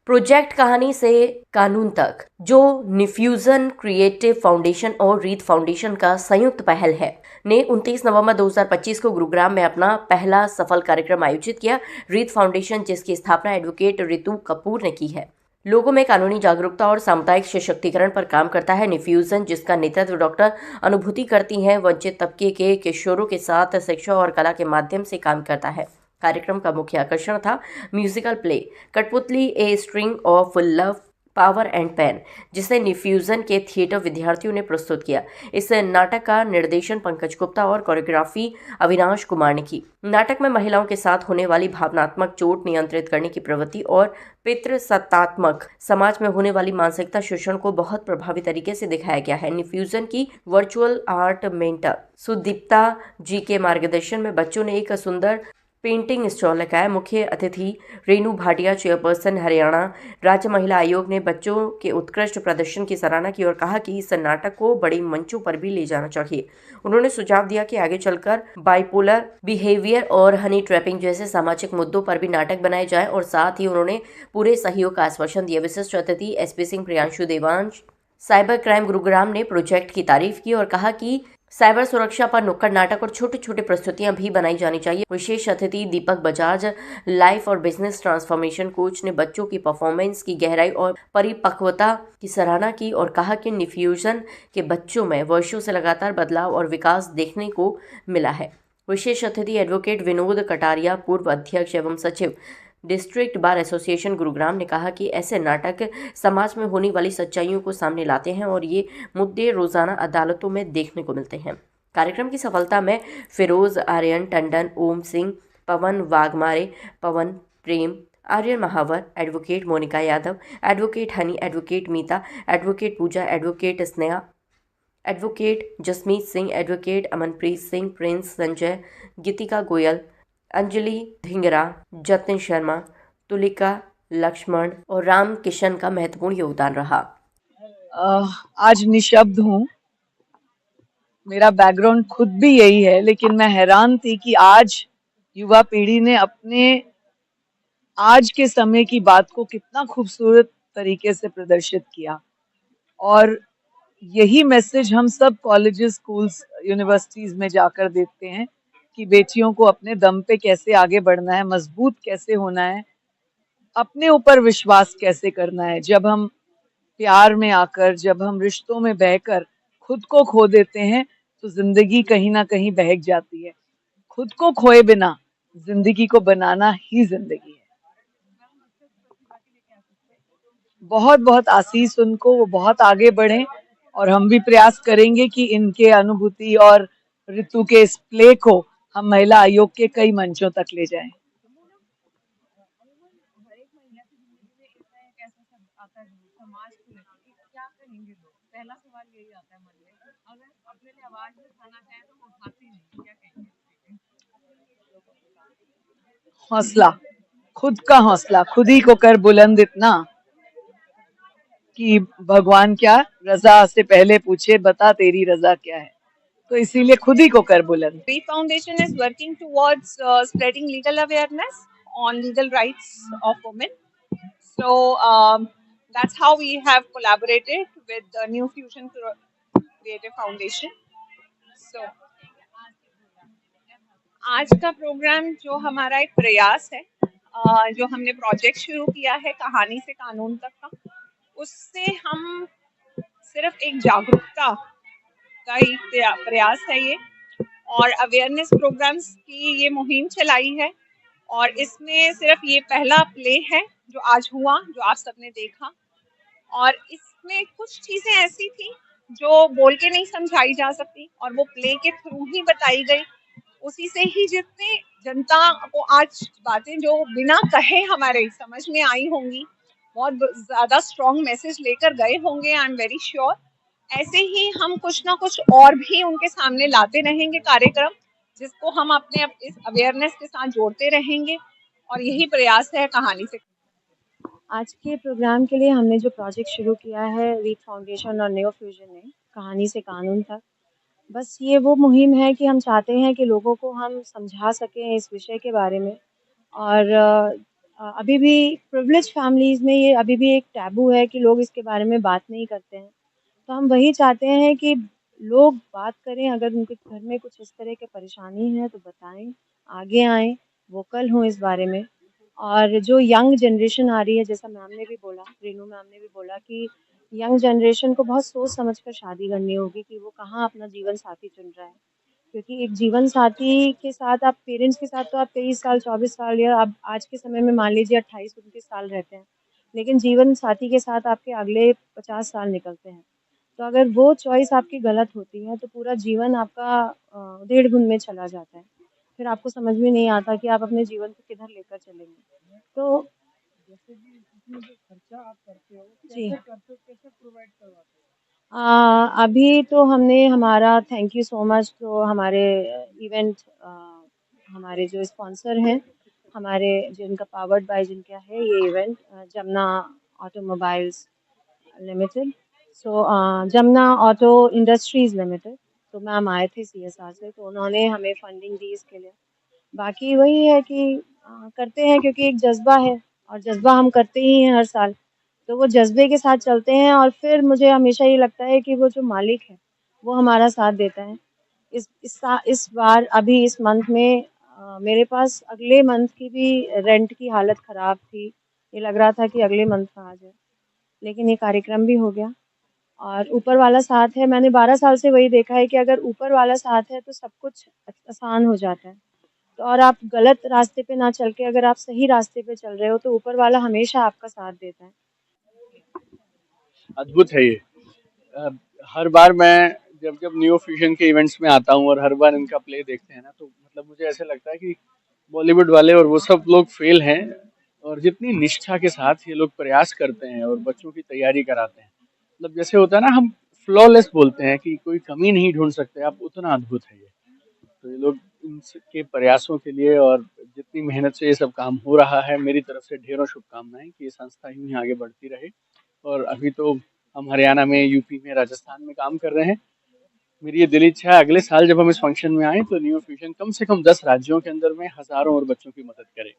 Project कहानी से कानून तक, जो निफ्यूजन क्रिएटिव फाउंडेशन और रीत फाउंडेशन का संयुक्त पहल है, ने 29 नवंबर 2025 को गुरुग्राम में अपना पहला सफल कार्यक्रम आयोजित किया। रीत फाउंडेशन, जिसकी स्थापना एडवोकेट रितु कपूर ने की है, लोगों में कानूनी जागरूकता और सामुदायिक सशक्तिकरण पर काम करता है। निफ्यूजन, जिसका नेतृत्व डॉक्टर अनुभूति करती हैं, वंचित तबके के किशोरों के साथ शिक्षा और कला के माध्यम से काम करता है। कार्यक्रम का मुख्य आकर्षण था musical play Kathputli a string of love, power and pain, जिसे निफ्यूजन के थिएटर विद्यार्थियों ने प्रस्तुत किया। इस नाटक का निर्देशन पंकज गुप्ता और कोरियोग्राफी अविनाश कुमार ने की। नाटक में महिलाओं के साथ होने वाली भावनात्मक चोट नियंत्रित करने की प्रवृत्ति और पितृसत्तात्मक समाज में होने वाली मानसिकता शोषण को बहुत प्रभावी तरीके से दिखाया गया है। निफ्यूजन की वर्चुअल आर्ट मेंटर सुदीप्ता जी के मार्गदर्शन में बच्चों ने एक सुंदर पेंटिंग स्टॉल लगाया। मुख्य अतिथि रेणु भाटिया, चेयरपर्सन हरियाणा राज्य महिला आयोग, ने बच्चों के उत्कृष्ट प्रदर्शन की सराहना की और कहा कि इस नाटक को बड़े मंचों पर भी ले जाना चाहिए। उन्होंने सुझाव दिया कि आगे चलकर बाइपोलर बिहेवियर और हनी ट्रैपिंग जैसे सामाजिक मुद्दों पर भी नाटक बनाए जाए और साथ ही उन्होंने पूरे सहयोग का आश्वासन दिया। विशिष्ट अतिथि SP Singh, Priyanshu Devansh, cyber crime Gurugram, ने प्रोजेक्ट की तारीफ की और कहा कि साइबर सुरक्षा पर नुक्कड़ नाटक और छोटे छोटे प्रस्तुतियां भी बनाई जानी चाहिए। विशेष अतिथि दीपक बजाज, लाइफ और बिजनेस ट्रांसफॉर्मेशन कोच, ने बच्चों की परफॉर्मेंस की गहराई और परिपक्वता की सराहना की और कहा कि निफ्यूजन के बच्चों में वर्षों से लगातार बदलाव और विकास देखने को मिला है। विशेष अतिथि एडवोकेट विनोद कटारिया, पूर्व अध्यक्ष एवं सचिव डिस्ट्रिक्ट बार एसोसिएशन गुरुग्राम, ने कहा कि ऐसे नाटक समाज में होने वाली सच्चाइयों को सामने लाते हैं और ये मुद्दे रोजाना अदालतों में देखने को मिलते हैं। कार्यक्रम की सफलता में Firoz Aryan Tandon, Om Singh, Pavan Waghmare, Pavan Prem, Aryan Mahawar, advocate Monika Yadav, advocate Honey, advocate Meeta, advocate Pooja, advocate Sneha, advocate Jasmeet Singh, advocate Amanpreet Singh, Prince Sanjay, Geetika Goyal, Anjali Dhingra, Jatin Sharma, Tulika Lakshman और राम किशन का महत्वपूर्ण योगदान रहा। आज निशब्द हूँ। मेरा बैकग्राउंड खुद भी यही है, लेकिन मैं हैरान थी कि आज युवा पीढ़ी ने अपने आज के समय की बात को कितना खूबसूरत तरीके से प्रदर्शित किया। और यही मैसेज हम सब कॉलेजेस, स्कूल्स, यूनिवर्सिटीज में जाकर देते हैं कि बेटियों को अपने दम पे कैसे आगे बढ़ना है, मजबूत कैसे होना है, अपने ऊपर विश्वास कैसे करना है। जब हम प्यार में आकर, जब हम रिश्तों में बहकर खुद को खो देते हैं तो जिंदगी कहीं ना कहीं बहक जाती है। खुद को खोए बिना जिंदगी को बनाना ही जिंदगी है। बहुत बहुत आशीष उनको, वो बहुत आगे बढ़े और हम भी प्रयास करेंगे कि इनके अनुभूति और ऋतु के इस प्ले को हम महिला आयोग के कई मंचों तक ले जाएं। हौसला, खुद का हौसला, खुद ही को कर बुलंद इतना कि भगवान क्या रजा से पहले पूछे, बता तेरी रजा क्या है। तो इसीलिए खुद ही को कर बुलंद। REET Foundation is working towards spreading legal awareness on legal rights of women. So that's how we have collaborated with the New Fusion Creative Foundation. So आज का प्रोग्राम जो हमारा एक प्रयास है, जो हमने प्रोजेक्ट शुरू किया है कहानी से कानून तक का, उससे हम सिर्फ एक जागरूकता का ही प्रयास है ये, और अवेयरनेस प्रोग्राम्स की ये मुहिम चलाई है। और इसमें सिर्फ ये पहला प्ले है जो आज हुआ, जो आप सबने देखा। और इसमें कुछ चीजें ऐसी थी जो बोल के नहीं समझाई जा सकती और वो प्ले के थ्रू ही बताई गई। उसी से ही जितने जनता को आज बातें जो बिना कहे हमारे समझ में आई होंगी, बहुत ज्यादा स्ट्रॉन्ग मैसेज लेकर गए होंगे, आई एम वेरी श्योर। ऐसे ही हम कुछ ना कुछ और भी उनके सामने लाते रहेंगे कार्यक्रम, जिसको हम अपने इस अवेयरनेस के साथ जोड़ते रहेंगे, और यही प्रयास है कहानी से। आज के प्रोग्राम के लिए हमने जो प्रोजेक्ट शुरू किया है रीट फाउंडेशन और न्यू फ्यूजन ने, कहानी से कानून तक, बस ये वो मुहिम है कि हम चाहते हैं कि लोगों को हम समझा सकें इस विषय के बारे में। और अभी भी प्रिविलेज फैमिलीज़ में ये अभी भी एक टैबू है कि लोग इसके बारे में बात नहीं करते हैं। तो हम वही चाहते हैं कि लोग बात करें, अगर उनके घर में कुछ इस तरह की परेशानी है तो बताएँ, आगे आएँ, वोकल हों इस बारे में। और जो यंग जनरेशन आ रही है, जैसा मैम ने भी बोला, रेनू मैम ने भी बोला कि यंग जनरेशन को बहुत सोच समझ कर शादी करनी होगी कि वो कहाँ अपना जीवन साथी चुन रहा है। क्योंकि एक जीवन साथी के साथ आप पेरेंट्स के साथ तो आप 23 साल, 24 साल या अब आज के समय में मान लीजिए 28-29 साल रहते हैं। लेकिन जीवन साथी के साथ आपके अगले 50 साल निकलते हैं। तो अगर वो चॉइस आपकी गलत होती है तो पूरा जीवन आपका उधेड़-बुन में चला जाता है। फिर आपको समझ में नहीं आता कि आप अपने जीवन को किधर लेकर चलेंगे। तो जैसे कि इसमें जो खर्चा आप करते हो, जी। कैसे करते हो, कैसे प्रोवाइड करवाते हो? अभी तो हमने हमारा थैंक यू सो मच तो हमारे इवेंट हमारे जो स्पॉन्सर हैं, हमारे जिनका पावर्ड बाय जिनका है ये इवेंट जमुना ऑटोमोबाइल्स लिमिटेड। सो जमुना ऑटो इंडस्ट्रीज़ लिमिटेड। तो मैम आए थे सीएसआर से, तो उन्होंने हमें फंडिंग दी इसके लिए। बाकी वही है कि करते हैं क्योंकि एक जज़्बा है और जज़्बा हम करते ही हैं हर साल। तो वो जज़्बे के साथ चलते हैं और फिर मुझे हमेशा ये लगता है कि वो जो मालिक है, वो हमारा साथ देता है। इस बार अभी इस मंथ में मेरे पास अगले मंथ की भी रेंट की हालत ख़राब थी। ये लग रहा था कि अगले मंथ का आ जाए, लेकिन ये कार्यक्रम भी हो गया और ऊपर वाला साथ है। मैंने 12 साल से वही देखा है कि अगर ऊपर वाला साथ है तो सब कुछ आसान हो जाता है। तो और आप गलत रास्ते पे ना चल के अगर आप सही रास्ते पे चल रहे हो तो ऊपर वाला हमेशा आपका साथ देता है। अद्भुत है ये। अ, हर बार मैं जब जब न्यू फ्यूजन के इवेंट्स में आता हूँ और हर बार इनका प्ले देखते हैं ना, तो मतलब मुझे ऐसा लगता है कि बॉलीवुड वाले और वो सब लोग फेल हैं, और जितनी निष्ठा के साथ ये लोग प्रयास करते हैं और बच्चों की तैयारी कराते हैं, मतलब जैसे होता है ना, हम फ्लॉलेस बोलते हैं कि कोई कमी नहीं ढूंढ सकते आप, उतना अद्भुत है ये। तो ये लोग इनके प्रयासों के लिए और जितनी मेहनत से ये सब काम हो रहा है, मेरी तरफ से ढेरों शुभकामनाएं कि ये संस्था यूं ही आगे बढ़ती रहे। और अभी तो हम हरियाणा में, यूपी में, राजस्थान में काम कर रहे हैं। मेरी ये दिल इच्छा है अगले साल जब हम इस फंक्शन में आए तो न्यू फ्यूजन कम से कम 10 राज्यों के अंदर में हजारों और बच्चों की मदद करे।